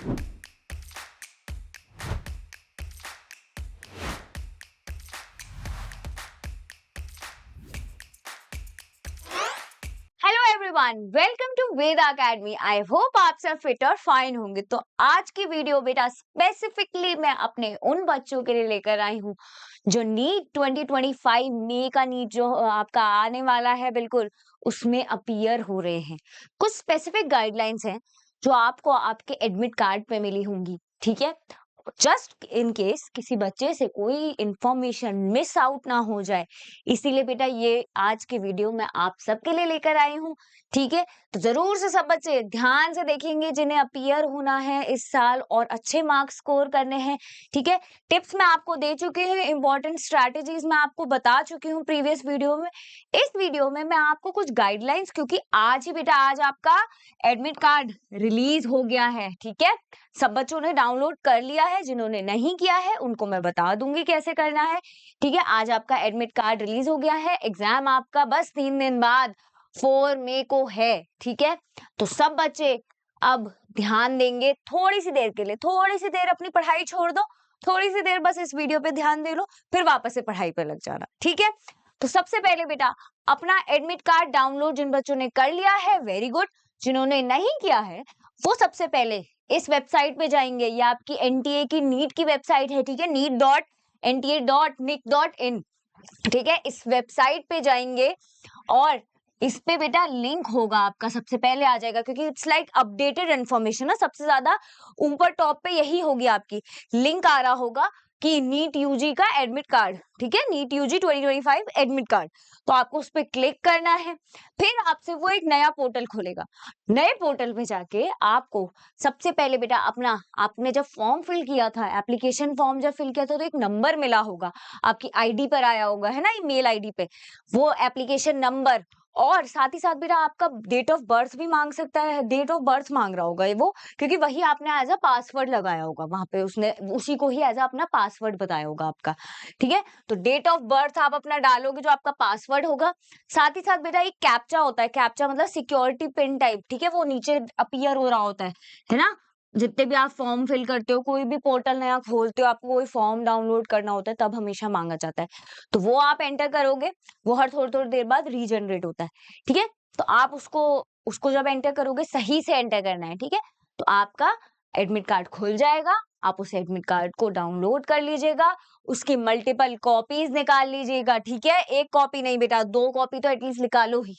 Hello everyone, welcome to Veda academy. I hope आप सब fit और फाइन होंगे। तो आज की वीडियो बेटा स्पेसिफिकली मैं अपने उन बच्चों के लिए लेकर आई हूँ जो नीट 2025 मई का नीट जो आपका आने वाला है, बिल्कुल उसमें अपीयर हो रहे हैं। कुछ स्पेसिफिक गाइडलाइंस हैं जो आपको आपके एडमिट कार्ड पे मिली होंगी, ठीक है। जस्ट इन केस किसी बच्चे से कोई इंफॉर्मेशन मिस आउट ना हो जाए, इसीलिए बेटा ये आज की वीडियो मैं आप सबके लिए लेकर आई हूँ, ठीक है। तो जरूर से सब बच्चे ध्यान से देखेंगे जिन्हें अपीयर होना है इस साल और अच्छे मार्क्स स्कोर करने हैं, ठीक है। टिप्स मैं आपको दे चुकी हूँ, इंपॉर्टेंट स्ट्रैटेजीज मैं आपको बता चुकी हूँ प्रीवियस वीडियो में। इस वीडियो में मैं आपको कुछ गाइडलाइंस, क्योंकि आज ही बेटा आज आपका एडमिट कार्ड रिलीज हो गया है, ठीक है। सब बच्चों ने डाउनलोड कर लिया है, जिन्होंने नहीं किया है उनको मैं बता दूंगी कैसे करना है, ठीक है। आज आपका एडमिट कार्ड रिलीज हो गया है, एग्जाम आपका बस 3 दिन बाद 4 मई को है, ठीक है। तो सब बच्चे अब ध्यान देंगे थोड़ी सी देर के लिए, थोड़ी सी देर अपनी पढ़ाई छोड़ दो, थोड़ी सी देर बस इस वीडियो पे ध्यान दे लो, फिर वापस से पढ़ाई पे लग जाना, ठीक है। तो सबसे पहले बेटा अपना एडमिट कार्ड डाउनलोड जिन बच्चों ने कर लिया है वेरी गुड, जिन्होंने नहीं किया है वो सबसे पहले इस वेबसाइट पे जाएंगे। ये आपकी एनटीए की नीट की वेबसाइट है, ठीक है, neet.nta.nic.in, ठीक है। इस वेबसाइट पे जाएंगे और इस पे बेटा लिंक होगा आपका, सबसे पहले आ जाएगा क्योंकि इट्स लाइक अपडेटेड इन्फॉर्मेशन ना, सबसे ज्यादा ऊपर टॉप पे यही होगी आपकी लिंक आ रहा होगा कि नीट यूजी का एडमिट कार्ड, ठीक है, नीट यूजी 2025 एडमिट कार्ड। तो आपको उस पर क्लिक करना है, फिर आपसे वो एक नया पोर्टल खोलेगा। नए पोर्टल में जाके आपको सबसे पहले बेटा अपना, आपने जब फॉर्म फिल किया था, एप्लीकेशन फॉर्म जब फिल किया था तो एक नंबर मिला होगा, आपकी आईडी पर आया होगा, है ना, ईमेल आईडी पे वो एप्लीकेशन नंबर, और साथ ही साथ बेटा आपका डेट ऑफ बर्थ भी मांग सकता है, डेट ऑफ बर्थ मांग रहा होगा ये वो, क्योंकि वही आपने एज अ पासवर्ड लगाया होगा वहां पे, उसने उसी को ही एज अ अपना पासवर्ड बताया होगा आपका, ठीक है। तो डेट ऑफ बर्थ आप अपना डालोगे जो आपका पासवर्ड होगा। साथ ही साथ बेटा एक कैप्चा होता है, कैप्चा मतलब सिक्योरिटी पिन टाइप, ठीक है, वो नीचे अपीयर हो रहा होता है ना। जितने भी आप फॉर्म फिल करते हो, कोई भी पोर्टल नया खोलते हो, आपको कोई फॉर्म डाउनलोड करना होता है तब हमेशा मांगा जाता है, तो वो आप एंटर करोगे, वो हर थोड़ी थोड़ी देर बाद रीजनरेट होता है, ठीक है। तो आप उसको उसको जब एंटर करोगे सही से एंटर करना है, ठीक है, तो आपका एडमिट कार्ड खुल जाएगा। आप उस एडमिट कार्ड को डाउनलोड कर लीजिएगा, उसकी मल्टीपल कॉपीज निकाल लीजिएगा, ठीक है। एक कॉपी नहीं बेटा, 2 कॉपी तो एटलीस्ट निकालो ही,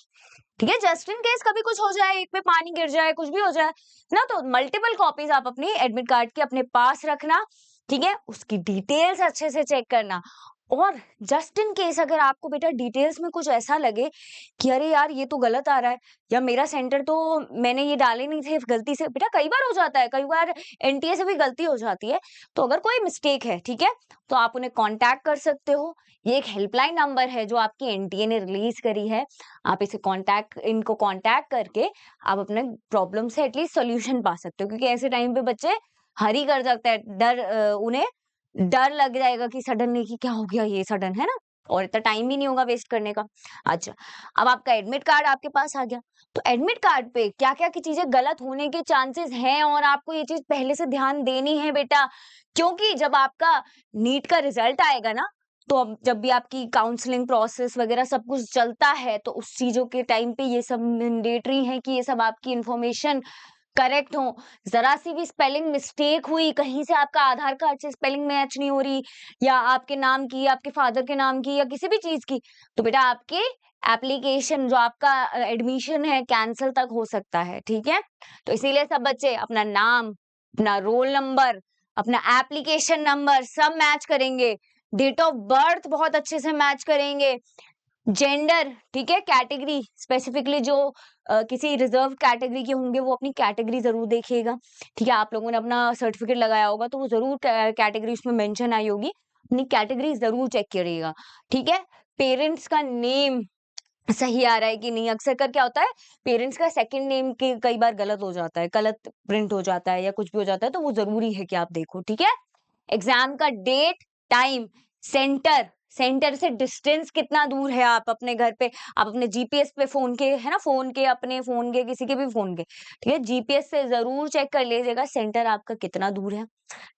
ठीक है, जस्ट इन केस कभी कुछ हो जाए, एक पे पानी गिर जाए, कुछ भी हो जाए ना, तो मल्टीपल कॉपीज आप अपनी एडमिट कार्ड की अपने पास रखना, ठीक है। उसकी डिटेल्स अच्छे से चेक करना, और जस्ट इन केस अगर आपको बेटा डिटेल्स में कुछ ऐसा लगे कि अरे यार ये तो गलत आ रहा है, या मेरा सेंटर तो मैंने ये डाले नहीं थे गलती से, बेटा कई बार हो जाता है, कई बार एनटीए से भी गलती हो जाती है, तो अगर कोई मिस्टेक है, ठीक है, तो आप उन्हें कांटेक्ट कर सकते हो। ये एक हेल्पलाइन नंबर है जो आपकी एनटीए ने रिलीज करी है, आप इनको कांटेक्ट करके आप अपने प्रॉब्लम से एटलीस्ट सोल्यूशन पा सकते हो, क्योंकि ऐसे टाइम पे बच्चे हरी कर सकते हैं, उन्हें डर लग जाएगा कि सडनली कि क्या हो गया ये सडन, है ना, और इतना टाइम भी नहीं होगा वेस्ट करने का। अच्छा, अब आपका एडमिट कार्ड आपके पास आ गया, तो एडमिट कार्ड पे क्या क्या की चीजें गलत होने के चांसेस हैं, और आपको ये चीज पहले से ध्यान देनी है बेटा, क्योंकि जब आपका नीट का रिजल्ट आएगा ना, तो अब जब भी आपकी काउंसलिंग प्रोसेस वगैरह सब कुछ चलता है, तो उस चीजों के टाइम पे ये सब मैंडेटरी है कि ये सब आपकी इंफॉर्मेशन करेक्ट हो। जरा सी भी स्पेलिंग मिस्टेक हुई, कहीं से आपका आधार कार्ड से स्पेलिंग मैच नहीं हो रही, या आपके नाम की, आपके फादर के नाम की, या किसी भी चीज की, तो बेटा आपके एप्लीकेशन जो आपका एडमिशन है कैंसिल तक हो सकता है, ठीक है। तो इसीलिए सब बच्चे अपना नाम, अपना रोल नंबर, अपना एप्लीकेशन नंबर सब मैच करेंगे, डेट ऑफ बर्थ बहुत अच्छे से मैच करेंगे, जेंडर, ठीक है, कैटेगरी स्पेसिफिकली जो किसी रिजर्व कैटेगरी के होंगे वो अपनी कैटेगरी जरूर देखिएगा, ठीक है। आप लोगों ने अपना सर्टिफिकेट लगाया होगा तो वो जरूर कैटेगरी उसमें मेंशन आई होगी, अपनी कैटेगरी जरूर चेक करिएगा, ठीक है। पेरेंट्स का नेम सही आ रहा है कि नहीं, अक्सर कर क्या होता है पेरेंट्स का सेकंड नेम के कई बार गलत हो जाता है, गलत प्रिंट हो जाता है या कुछ भी हो जाता है, तो वो जरूरी है कि आप देखो, ठीक है। एग्जाम का डेट, टाइम, सेंटर सेंटर से डिस्टेंस कितना दूर है, आप अपने घर पे, आप अपने जीपीएस पे फोन के, है ना, फोन के, अपने फोन के, किसी के भी फोन के, ठीक है, जीपीएस से जरूर चेक कर लीजिएगा सेंटर आपका कितना दूर है।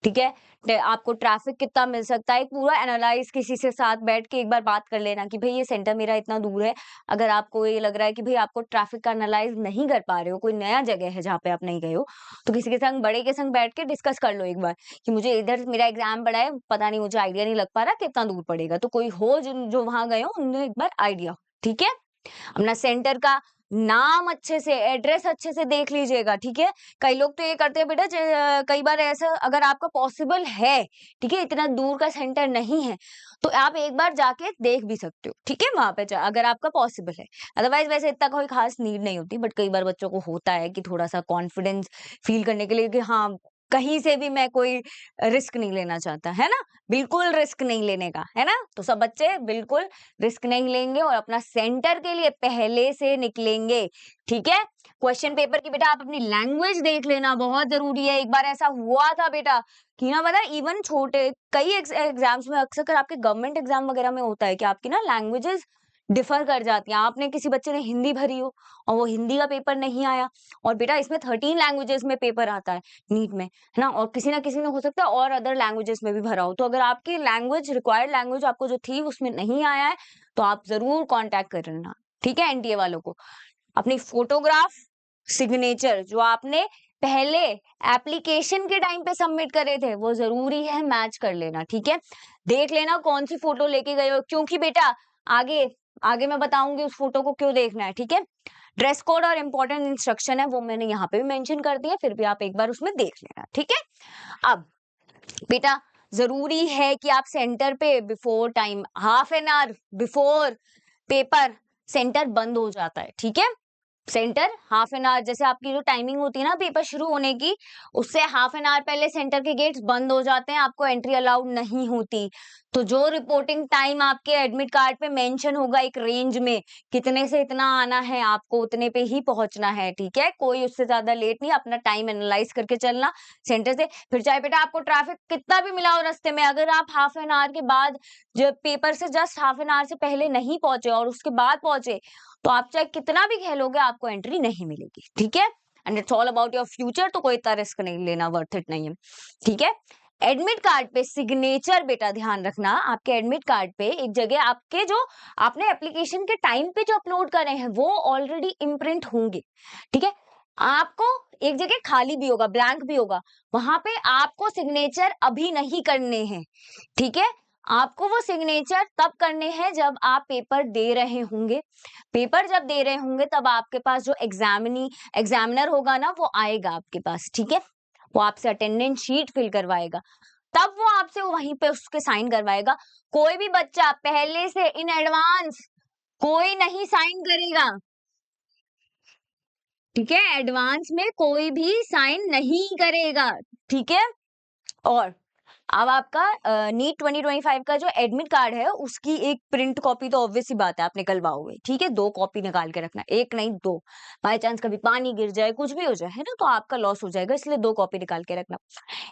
ठीक है, आपको ट्रैफिक कितना मिल सकता है, एक पूरा एनालाइज किसी से साथ बैठ के एक बार बात कर लेना कि भाई ये सेंटर मेरा इतना दूर है। अगर आपको ये लग रहा है कि भाई आपको ट्रैफिक का एनालाइज नहीं कर पा रहे हो, कोई नया जगह है जहाँ पे आप नहीं गए हो, तो किसी के संग, बड़े के संग बैठ के डिस्कस कर लो एक बार कि मुझे इधर मेरा एग्जाम पड़ा है, पता नहीं, मुझे आइडिया नहीं लग पा रहा कितना दूर पड़ेगा। तो कोई हो जो वहां गए हो, उन्हें एक बार आइडिया हो। ठीक है, अपना सेंटर का नाम अच्छे से, एड्रेस अच्छे से देख लीजिएगा। ठीक है, कई लोग तो ये करते हैं बेटा, कई बार ऐसा अगर आपका पॉसिबल है, ठीक है, इतना दूर का सेंटर नहीं है, तो आप एक बार जाके देख भी सकते हो। ठीक है, वहां पे अगर आपका पॉसिबल है, अदरवाइज वैसे इतना कोई खास नीड नहीं होती, बट कई बार बच्चों को होता है कि थोड़ा सा कॉन्फिडेंस फील करने के लिए कि हाँ, कहीं से भी मैं कोई रिस्क नहीं लेना चाहता, है ना, बिल्कुल रिस्क नहीं लेने का, है ना। तो सब बच्चे बिल्कुल रिस्क नहीं लेंगे और अपना सेंटर के लिए पहले से निकलेंगे। ठीक है, क्वेश्चन पेपर की बेटा आप अपनी लैंग्वेज देख लेना, बहुत जरूरी है। एक बार ऐसा हुआ था बेटा कि ना, पता, इवन छोटे कई एग्जाम्स में, अक्सर आपके गवर्नमेंट एग्जाम वगैरह में होता है कि आपकी ना लैंग्वेजेस डिफर कर जाती हैं। आपने, किसी बच्चे ने हिंदी भरी हो और वो हिंदी का पेपर नहीं आया, और बेटा इसमें 13 लैंग्वेजेस में पेपर आता है नीट में, है ना, और किसी ना किसी ने हो सकता है और अदर लैंग्वेजेस में भी भरा हो। तो अगर आपकी लैंग्वेज, रिक्वायर्ड लैंग्वेज आपको जो थी उसमें नहीं आया है, तो आप जरूर कांटेक्ट कर लेना। ठीक है, एनटीए वालों को। अपनी फोटोग्राफ, सिग्नेचर जो आपने पहले एप्लीकेशन के टाइम पे सबमिट करे थे, वो जरूरी है मैच कर लेना। ठीक है, देख लेना कौन सी फोटो लेके गए हो, क्योंकि बेटा आगे आगे मैं बताऊंगी उस फोटो को क्यों देखना है। ठीक है, ड्रेस कोड और इम्पोर्टेंट इंस्ट्रक्शन है, वो मैंने यहाँ पे भी मेंशन कर दिया, फिर भी आप एक बार उसमें देख लेना। ठीक है, अब बेटा जरूरी है कि आप सेंटर पे before time, half an hour before paper centre बंद हो जाता है। ठीक है, सेंटर हाफ एन आवर, जैसे आपकी जो टाइमिंग होती है ना पेपर शुरू होने की, उससे हाफ एन आवर पहले सेंटर के गेट्स बंद हो जाते हैं, आपको एंट्री अलाउड नहीं होती। तो जो रिपोर्टिंग टाइम आपके एडमिट कार्ड पे मेंशन होगा एक रेंज में, कितने से इतना आना है, आपको उतने पे ही पहुंचना है। ठीक है, कोई उससे ज्यादा लेट नहीं, अपना टाइम एनालाइज करके चलना सेंटर से। फिर चाहे बेटा आपको ट्रैफिक कितना भी मिला हो रास्ते में, अगर आप हाफ एन आवर के बाद, जब पेपर से जस्ट हाफ एन आवर से पहले नहीं पहुंचे और उसके बाद पहुंचे, तो आप चाहे कितना भी खेलोगे, आपको एंट्री नहीं मिलेगी। ठीक है, and it's all about your future, तो कोई इतना रिस्क नहीं लेना, वर्थ इट नहीं है। ठीक है, एडमिट कार्ड पे सिग्नेचर बेटा ध्यान रखना, आपके एडमिट कार्ड पे एक जगह आपके जो आपने एप्लीकेशन के टाइम पे जो अपलोड करे हैं वो ऑलरेडी इम्प्रिंट होंगे। ठीक है, आपको एक जगह खाली भी होगा, ब्लैंक भी होगा, वहां पे आपको सिग्नेचर अभी नहीं करने हैं। ठीक है, आपको वो सिग्नेचर तब करने हैं जब आप पेपर दे रहे होंगे। पेपर जब दे रहे होंगे तब आपके पास जो एग्जामिनर होगा ना, वो आएगा आपके पास। ठीक है, वो आपसे अटेंडेंस शीट फिल करवाएगा, तब वो आपसे वहीं पे उसके साइन करवाएगा। कोई भी बच्चा पहले से इन एडवांस कोई नहीं साइन करेगा। ठीक है, एडवांस में कोई भी साइन नहीं करेगा। ठीक है, और अब आपका नीट 2025 का जो एडमिट कार्ड है, उसकी एक प्रिंट कॉपी तो ऑब्वियस सी बात है आप निकलवाओगे। ठीक है, 2 कॉपी निकाल के रखना, एक नहीं 2, बाय चांस कभी पानी गिर जाए, कुछ भी हो जाए, है ना, तो आपका लॉस हो जाएगा, इसलिए 2 कॉपी निकाल के रखना।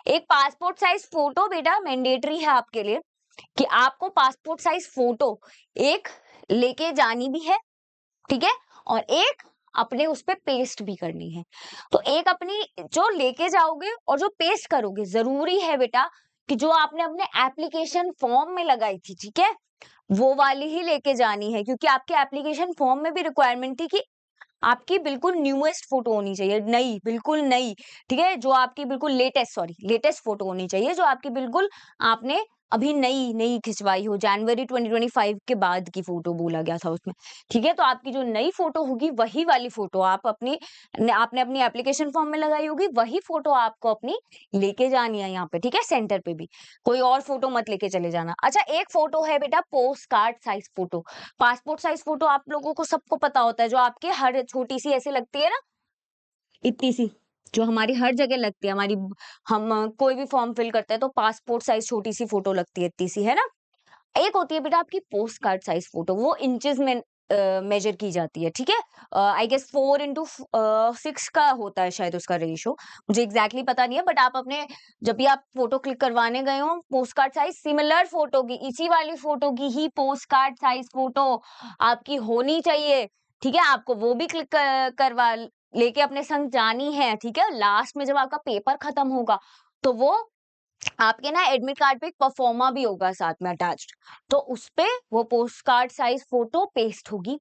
एक पासपोर्ट साइज फोटो बेटा मैंडेटरी है आपके लिए, कि आपको पासपोर्ट साइज फोटो एक लेके जानी भी है। ठीक है, और एक अपने उस पे पेस्ट भी करनी है। तो एक अपनी जो लेके जाओगे और जो पेस्ट करोगे, जरूरी है बेटा कि जो आपने अपने एप्लीकेशन फॉर्म में लगाई थी, ठीक है, वो वाली ही लेके जानी है, क्योंकि आपके एप्लीकेशन फॉर्म में भी रिक्वायरमेंट थी कि आपकी बिल्कुल न्यूएस्ट फोटो होनी चाहिए, नई, बिल्कुल नई। ठीक है, जो आपकी बिल्कुल लेटेस्ट फोटो होनी चाहिए, जो आपकी बिल्कुल आपने अभी नई नई खिंचवाई हो, जनवरी 2025 के बाद की फोटो बोला गया था उसमें। ठीक है, तो आपकी जो नई फोटो होगी वही वाली फोटो आप आपने अपनी एप्लीकेशन फॉर्म में लगाई होगी, वही फोटो आपको अपनी लेके जानी है यहाँ पे। ठीक है, सेंटर पे भी कोई और फोटो मत लेके चले जाना। अच्छा, एक फोटो है बेटा post card size photo. Passport size photo आप लोगों को सबको पता होता है, जो आपके हर छोटी सी ऐसे लगती है ना, इतनी सी, जो हमारी हर जगह लगती है, हमारी, हम कोई भी फॉर्म फिल करते हैं तो पासपोर्ट साइज छोटी सी फोटो लगती है, इतनी सी, है ना। एक होती है बेटा आपकी पोस्ट कार्ड साइज फोटो, वो इंचेस में मेजर की जाती है, ठीक है। आई गेस 4:6 का होता है शायद उसका रेशो, मुझे एग्जैक्टली पता नहीं है, बट आप अपने जब भी आप फोटो क्लिक करवाने गए हो post card size similar photo की, इसी वाली फोटो की ही पोस्ट कार्ड साइज फोटो आपकी होनी चाहिए, ठीक है। आपको वो भी क्लिक करवा लेके अपने संग जानी है, ठीक है। लास्ट में जब आपका पेपर खत्म होगा तो वो आपके ना एडमिट कार्ड पे एक परफॉर्मा भी होगा साथ में अटैच्ड, तो उस पे वो post card size photo paste होगी,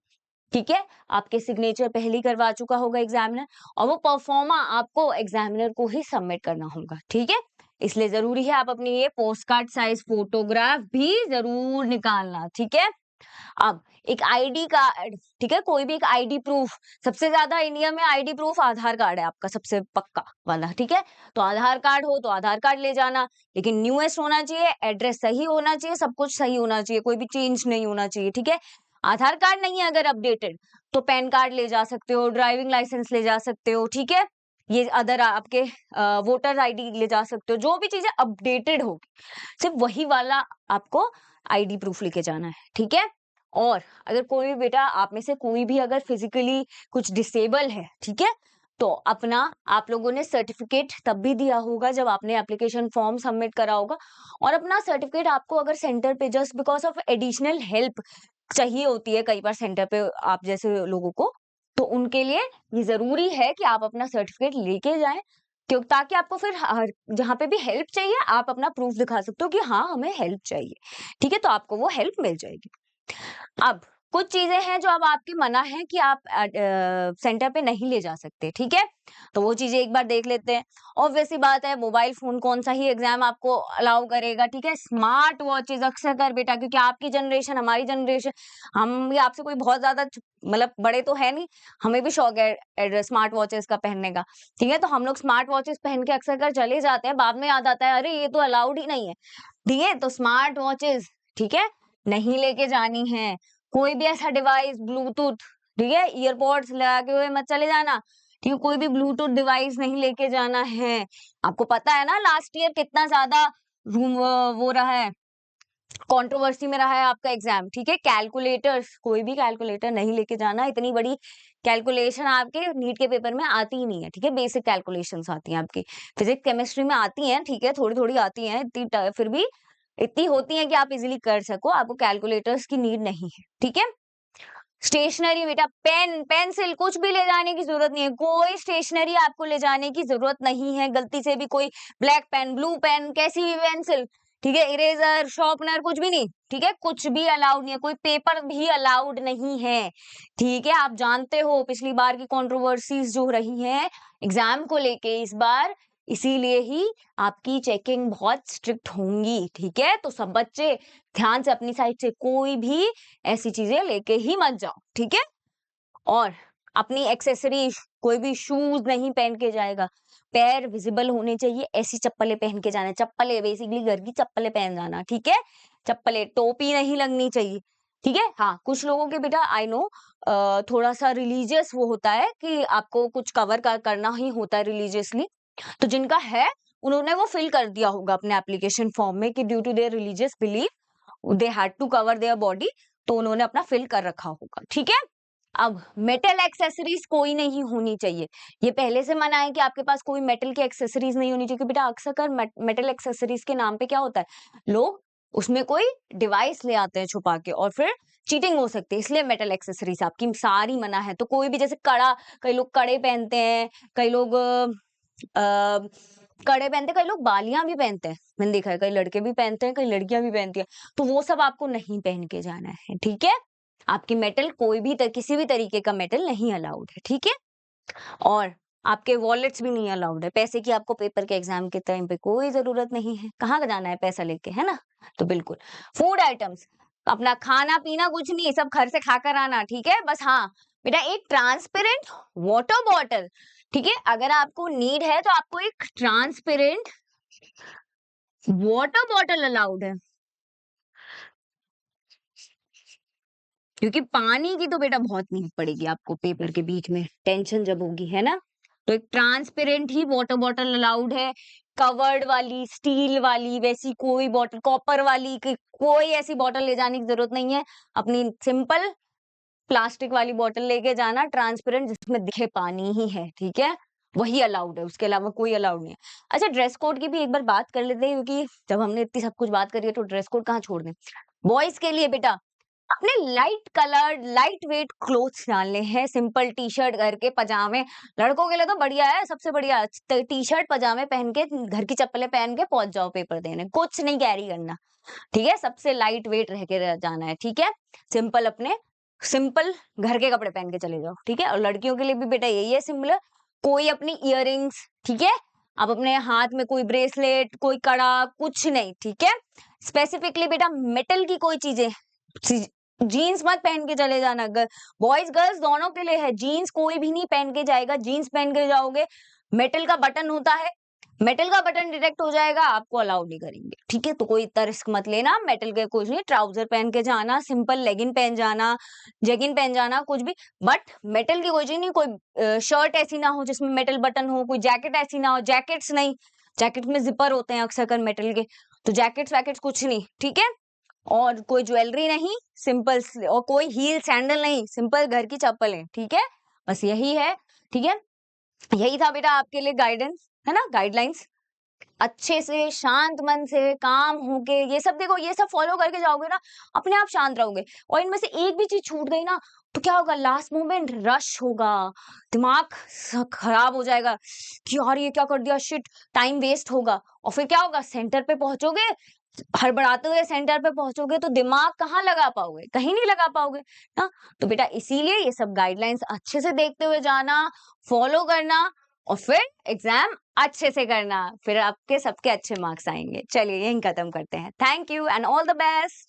ठीक है। आपके सिग्नेचर पहले करवा चुका होगा एग्जामिनर, और वो परफॉर्मा आपको एग्जामिनर को ही सबमिट करना होगा, ठीक है। इसलिए जरूरी है आप अपनी ये पोस्ट कार्ड साइज फोटोग्राफ भी जरूर निकालना, ठीक है। अब एक आईडी कार्ड, ठीक है, कोई भी एक आईडी प्रूफ, सबसे ज्यादा इंडिया में आईडी प्रूफ आधार कार्ड है आपका सबसे पक्का वाला, ठीक है। तो आधार कार्ड हो तो आधार कार्ड ले जाना, लेकिन न्यूएस्ट होना चाहिए, एड्रेस सही होना चाहिए, सब कुछ सही होना चाहिए, कोई भी चेंज नहीं होना चाहिए, ठीक है। आधार कार्ड नहीं है अगर अपडेटेड तो पैन कार्ड ले जा सकते हो, ड्राइविंग लाइसेंस ले जा सकते हो, ठीक है। ये अदर आपके वोटर आईडी ले जा सकते हो, जो भी चीजें अपडेटेड होगी सिर्फ वही वाला आपको आईडी प्रूफ लेके जाना है, ठीक है। और अगर कोई भी बेटा आप में से कोई भी अगर फिजिकली कुछ डिसेबल है, ठीक है, तो अपना आप लोगों ने सर्टिफिकेट तब भी दिया होगा जब आपने एप्लीकेशन फॉर्म सबमिट करा होगा, और अपना सर्टिफिकेट आपको अगर सेंटर पे just because of additional help चाहिए होती है कई बार सेंटर पे आप जैसे लोगों को, तो उनके लिए ये जरूरी है कि आप अपना सर्टिफिकेट लेके जाएं, क्यों, ताकि आपको फिर जहाँ पे भी हेल्प चाहिए आप अपना प्रूफ दिखा सकते हो कि हाँ हमें हेल्प चाहिए, ठीक है, तो आपको वो हेल्प मिल जाएगी। अब कुछ चीजें हैं जो अब आपकी मना है कि आप सेंटर पे नहीं ले जा सकते, ठीक है, तो वो चीजें एक बार देख लेते हैं। ऑब्वियसली बात है मोबाइल फोन कौन सा ही एग्जाम आपको अलाउ करेगा, ठीक है। स्मार्ट वॉचेज अक्सर कर बेटा, क्योंकि आपकी जनरेशन हमारी जनरेशन, हम भी आपसे कोई बहुत ज्यादा मतलब बड़े तो है नहीं, हमें भी शौक है स्मार्ट वॉचेस का पहनने का, ठीक है। तो हम लोग स्मार्ट वॉचेस पहन के अक्सर कर चले जाते हैं, बाद में याद आता है अरे ये तो अलाउड ही नहीं है, ठीक है। तो स्मार्ट वॉचेस, ठीक है, नहीं लेके जानी है। कोई भी ऐसा डिवाइस ब्लूटूथ, ठीक है, ईयरपॉड्स लगा के हुए मत चले जाना, ठीक है, कोई भी ब्लूटूथ डिवाइस नहीं लेके जाना है। आपको पता है ना लास्ट ईयर कितना ज्यादा रूम वो रहा है, कंट्रोवर्सी में रहा है आपका एग्जाम, ठीक है। कैलकुलेटर्स, कोई भी कैलकुलेटर नहीं लेके जाना, इतनी बड़ी कैलकुलेशन आपके नीट के पेपर में आती ही नहीं है, ठीक है। बेसिक कैलकुलेशंस आती हैं आपकी, फिजिक्स केमिस्ट्री में आती हैं, ठीक है, थोड़ी थोड़ी आती हैं, इतनी फिर भी इतनी होती है कि आप इजीली कर सको, आपको कैलकुलेटर्स की नीड नहीं है, ठीक है। स्टेशनरी बेटा, पेन पेंसिल कुछ भी ले जाने की जरूरत नहीं है, कोई स्टेशनरी आपको ले जाने की जरूरत नहीं है, गलती से भी कोई ब्लैक पेन, ब्लू पेन, कैसी भी पेंसिल, ठीक है, इरेजर, शार्पनर, कुछ भी नहीं, ठीक है, कुछ भी अलाउड नहीं है, कोई पेपर भी अलाउड नहीं है, ठीक है। आप जानते हो पिछली बार की कंट्रोवर्सीज जो रही हैं एग्जाम को लेके इस बार, इसीलिए ही आपकी चेकिंग बहुत स्ट्रिक्ट होंगी, ठीक है। तो सब बच्चे ध्यान से अपनी साइड से कोई भी ऐसी चीजें लेके ही मत जाओ, ठीक है। और अपनी एक्सेसरीज, कोई भी शूज नहीं पहन के जाएगा, पैर विजिबल होने चाहिए, ऐसी चप्पलें पहन के जाना, चप्पलें बेसिकली घर की चप्पलें पहन जाना, ठीक है। चप्पलें, टोपी नहीं लगनी चाहिए, ठीक है। हाँ, कुछ लोगों के बेटा आई नो थोड़ा सा रिलीजियस वो होता है कि आपको कुछ कवर करना ही होता है रिलीजियसली, तो जिनका है उन्होंने वो फिल कर दिया होगा अपने एप्लीकेशन फॉर्म में कि due to their religious belief they had to cover their body, तो उन्होंने अपना फिल कर रखा होगा, ठीक है। अब मेटल एक्सेसरीज कोई नहीं होनी चाहिए, ये पहले से मना है कि आपके पास कोई मेटल की एक्सेसरीज नहीं होनी चाहिए, क्योंकि बेटा अक्सर कर मेटल एक्सेसरीज के नाम पे क्या होता है, लोग उसमें कोई डिवाइस ले आते हैं छुपा के और फिर चीटिंग हो सकती है, इसलिए मेटल एक्सेसरीज आपकी सारी मना है। तो कोई भी जैसे कड़ा, कई लोग कड़े पहनते हैं, कई लोग कड़े पहनते हैं, कई लोग बालियां भी पहनते हैं, मैंने देखा है, कई लड़के भी पहनते हैं, कई लड़कियां भी पहनती हैं, तो वो सब आपको नहीं पहन के जाना है, ठीक है। आपकी मेटल कोई भी किसी भी तरीके का मेटल नहीं अलाउड है, ठीक है। और आपके वॉलेट्स भी नहीं अलाउड है, पैसे की आपको पेपर के एग्जाम के टाइम पे कोई जरूरत नहीं है, कहाँ जाना है पैसा लेके, है ना। तो बिल्कुल फूड आइटम्स, अपना खाना पीना कुछ नहीं, सब घर से खाकर आना, ठीक है। बस हाँ बेटा एक ट्रांसपेरेंट वाटर बॉटल, ठीक है, अगर आपको नीड है तो आपको एक ट्रांसपेरेंट वाटर बॉटल अलाउड है, क्योंकि पानी की तो बेटा बहुत नीड पड़ेगी आपको पेपर के बीच में, टेंशन जब होगी, है ना। तो एक ट्रांसपेरेंट ही वाटर बॉटल अलाउड है, कवर्ड वाली, स्टील वाली, वैसी कोई बॉटल, कॉपर वाली कोई ऐसी बॉटल ले जाने की जरूरत नहीं है, अपनी सिंपल प्लास्टिक वाली बोतल लेके जाना ट्रांसपेरेंट, जिसमें दिखे पानी ही है, ठीक है, वही अलाउड है, उसके अलावा कोई अलाउड नहीं है। अच्छा, ड्रेस कोड की भी एक बार बात कर लेते हैं, क्योंकि जब हमने इतनी सब कुछ बात करी है तो ड्रेस कोड कहाँ छोड़ दें। बॉयज के लिए बेटा अपने light colour light weight clothes डालने हैं, सिंपल टी शर्ट, घर के पजामे। लड़कों के लिए तो बढ़िया है, सबसे बढ़िया टी शर्ट पजामे पहन के, घर की चप्पलें पहन के पहुंच जाओ पेपर देने, कुछ नहीं कैरी करना, ठीक है, सबसे लाइट वेट रह के जाना है, ठीक है, सिंपल अपने सिंपल घर के कपड़े पहन के चले जाओ, ठीक है। और लड़कियों के लिए भी बेटा यही है सिंपल, कोई अपनी इयररिंग्स, ठीक है, आप अपने हाथ में कोई ब्रेसलेट, कोई कड़ा, कुछ नहीं, ठीक है। स्पेसिफिकली बेटा मेटल की कोई चीजें, जीन्स मत पहन के चले जाना, बॉयज गर्ल्स दोनों के लिए है, जीन्स कोई भी नहीं पहन के जाएगा, जीन्स पहन के जाओगे मेटल का बटन होता है, मेटल का बटन डिटेक्ट हो जाएगा, आपको अलाउ नहीं करेंगे, ठीक है। तो कोई इतना रिस्क मत लेना, मेटल के कुछ नहीं, ट्राउजर पहन के जाना, सिंपल लेगिन पहन जाना, जेगिन पहन जाना, कुछ भी, बट मेटल की कोई चीज नहीं, कोई शर्ट ऐसी ना हो जिसमें मेटल बटन हो, कोई जैकेट ऐसी ना हो, जैकेट्स नहीं, जैकेट में जिपर होते हैं अक्सर कर मेटल के, तो जैकेट्स वैकेट्स कुछ नहीं, ठीक है। और कोई ज्वेलरी नहीं, सिंपल, और कोई हील सैंडल नहीं, सिंपल घर की चप्पलें, ठीक है, बस यही है, ठीक है। यही था बेटा आपके लिए गाइडेंस, है ना, गाइडलाइंस। अच्छे से शांत मन से काम होके ये सब देखो, ये सब फॉलो करके जाओगे ना, अपने आप शांत रहोगे। और इनमें से एक भी चीज छूट गई ना, तो क्या होगा, लास्ट मोमेंट रश होगा, दिमाग खराब हो जाएगा कि यार ये क्या कर दिया, शिट, टाइम वेस्ट होगा, और फिर क्या होगा, सेंटर पे पहुंचोगे, हड़बड़ाते हुए सेंटर पे पहुंचोगे तो दिमाग कहाँ लगा पाओगे, कहीं नहीं लगा पाओगे ना। तो बेटा इसीलिए ये सब गाइडलाइंस अच्छे से देखते हुए जाना, फॉलो करना, और फिर एग्जाम अच्छे से करना, फिर आपके सबके अच्छे मार्क्स आएंगे। चलिए यहीं खत्म करते हैं, thank you and all the best.